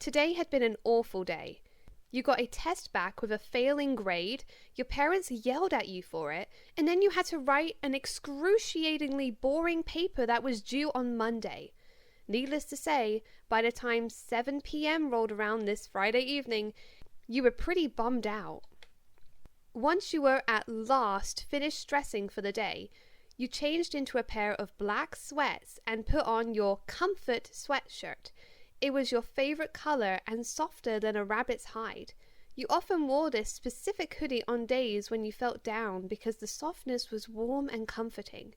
Today had been an awful day. You got a test back with a failing grade, your parents yelled at you for it, and then you had to write an excruciatingly boring paper that was due on Monday. Needless to say, by the time 7 p.m. rolled around this Friday evening, you were pretty bummed out. Once you were at last finished stressing for the day, you changed into a pair of black sweats and put on your comfort sweatshirt. It was your favorite color and softer than a rabbit's hide. You often wore this specific hoodie on days when you felt down because the softness was warm and comforting.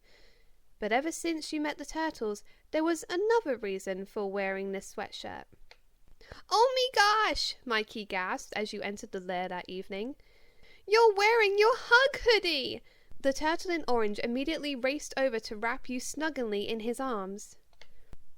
But ever since you met the turtles, there was another reason for wearing this sweatshirt. "Oh me gosh!" Mikey gasped as you entered the lair that evening. "You're wearing your hug hoodie!" The turtle in orange immediately raced over to wrap you snugly in his arms.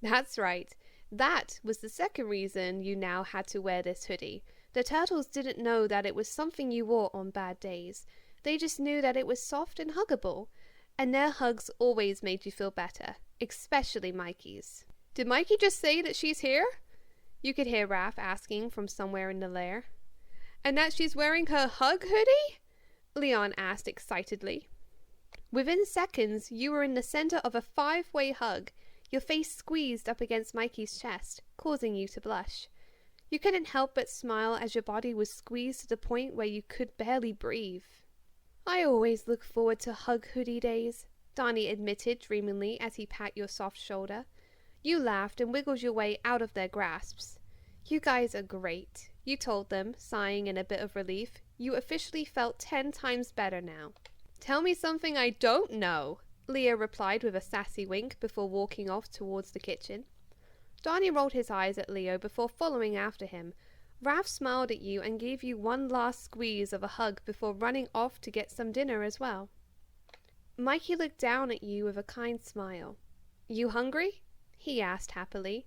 That's right. That was the second reason you now had to wear this hoodie. The turtles didn't know that it was something you wore on bad days. They just knew that it was soft and huggable. And their hugs always made you feel better, especially Mikey's. "Did Mikey just say that she's here?" You could hear Raph asking from somewhere in the lair. "And that she's wearing her hug hoodie?" Leon asked excitedly. Within seconds, you were in the center of a 5-way hug, your face squeezed up against Mikey's chest, causing you to blush. You couldn't help but smile as your body was squeezed to the point where you could barely breathe. "I always look forward to hug hoodie days," Donnie admitted dreamily as he pat your soft shoulder. You laughed and wiggled your way out of their grasps. "You guys are great," you told them, sighing in a bit of relief. You officially felt 10 times better now. "Tell me something I don't know," Leah replied with a sassy wink before walking off towards the kitchen. Donnie rolled his eyes at Leo before following after him. Raph smiled at you and gave you one last squeeze of a hug before running off to get some dinner as well. Mikey looked down at you with a kind smile. "You hungry?" he asked happily.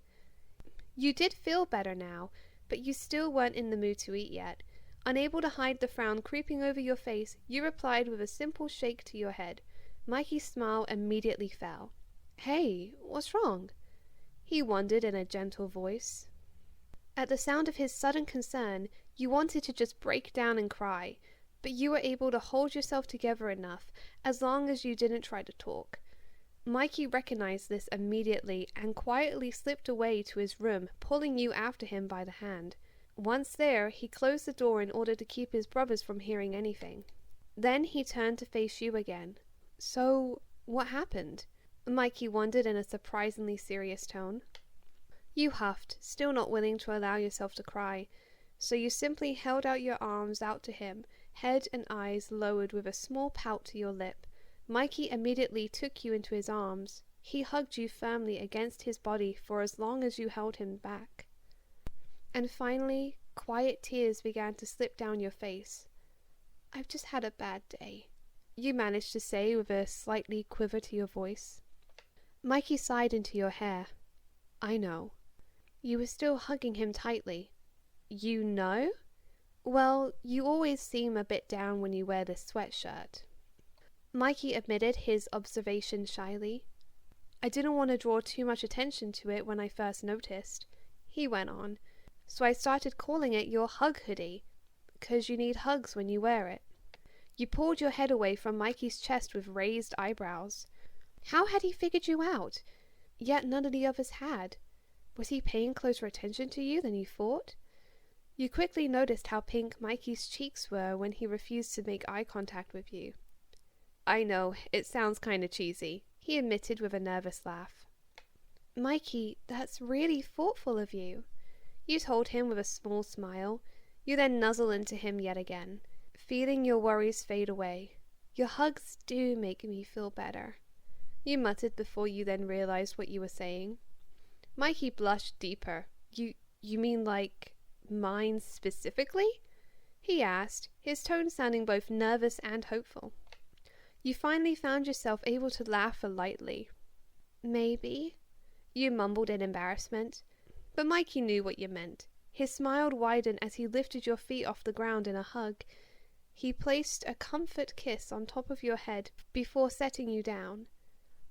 You did feel better now, but you still weren't in the mood to eat yet. Unable to hide the frown creeping over your face, you replied with a simple shake to your head. Mikey's smile immediately fell. "Hey, what's wrong?" he wondered in a gentle voice. At the sound of his sudden concern, you wanted to just break down and cry, but you were able to hold yourself together enough, as long as you didn't try to talk. Mikey recognized this immediately and quietly slipped away to his room, pulling you after him by the hand. Once there, he closed the door in order to keep his brothers from hearing anything. Then he turned to face you again. "So, what happened?" Mikey wondered in a surprisingly serious tone. You huffed, still not willing to allow yourself to cry, so you simply held out your arms out to him, head and eyes lowered with a small pout to your lip. Mikey immediately took you into his arms. He hugged you firmly against his body for as long as you held him back. And finally, quiet tears began to slip down your face. "I've just had a bad day," you managed to say with a slightly quiver to your voice. Mikey sighed into your hair. "I know." You were still hugging him tightly. "You know?" "Well, you always seem a bit down when you wear this sweatshirt." Mikey admitted his observation shyly. "I didn't want to draw too much attention to it when I first noticed," he went on, "so I started calling it your hug hoodie, 'cause you need hugs when you wear it." You pulled your head away from Mikey's chest with raised eyebrows. How had he figured you out? Yet none of the others had. Was he paying closer attention to you than you thought? You quickly noticed how pink Mikey's cheeks were when he refused to make eye contact with you. "I know, it sounds kinda cheesy," he admitted with a nervous laugh. "Mikey, that's really thoughtful of you," you told him with a small smile. You then nuzzled into him yet again, feeling your worries fade away. "Your hugs do make me feel better," you muttered before you then realized what you were saying. Mikey blushed deeper. You mean like mine specifically?" he asked, his tone sounding both nervous and hopeful. You finally found yourself able to laugh lightly. "Maybe," you mumbled in embarrassment. But Mikey knew what you meant. His smile widened as he lifted your feet off the ground in a hug. He placed a comfort kiss on top of your head before setting you down.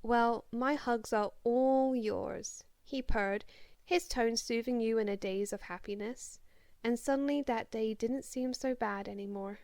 "Well, my hugs are all yours," he purred, his tone soothing you in a daze of happiness, and suddenly that day didn't seem so bad anymore.